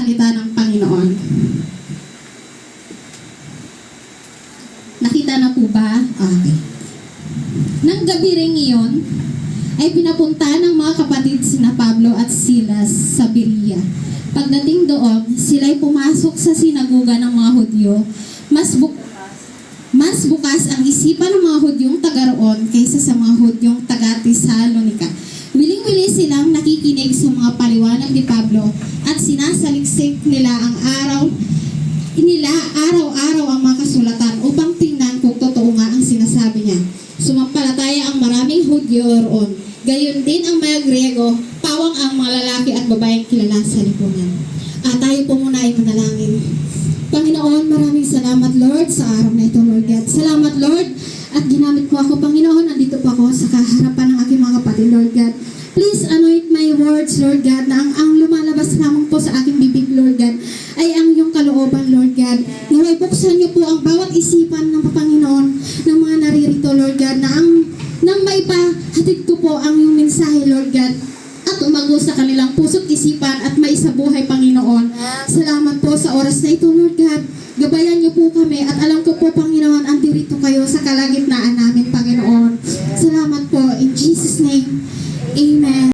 salita ng Panginoon. Nakita na po ba? Okay. Nang gabi ring iyon, ay pinapunta ng mga kapatid sina Pablo at Silas sa Berea. Pagdating doon, sila'y pumasok sa sinagoga ng mga Hudyo. Mas bukas ang isipan ng mga Hudyong taga roon kaysa sa mga Hudyong taga Tesalonica. Wiling-wili silang nakikinig sa mga paliwanag ni Pablo at sinasaliksik nila araw-araw ang mga kasulatan upang tingnan kung totoo nga ang sinasabi niya. Sumampalataya ang maraming Hudyo roon. Gayon din ang mga Griego, pawang ang mga lalaki at babaeng kilala sa lipunan. Tayo po muna ay manalangin. Panginoon, maraming salamat Lord sa araw na ito, Lord God. Salamat Lord at ginamit mo ako, Panginoon. Nandito po ako sa kaharapan ng aking mga kapatid, Lord God. Please anoint my words, Lord God, na ang lumalabas lamang po sa aking bibig, Lord God, ay ang iyong kalooban, Lord God. Naway buksan niyo po ang bawat isipan ng Panginoon ng mga naririto, Lord God, na nang maipahatid ko po ang iyong mensahe, Lord God, at umago sa kanilang puso't isipan at maisabuhay, Panginoon. Salamat po sa oras na ito, Lord God. Gabayan niyo po kami at alam ko po, Panginoon, andirito kayo sa kalagitnaan namin, Panginoon. Salamat po. In Jesus' name, Amen.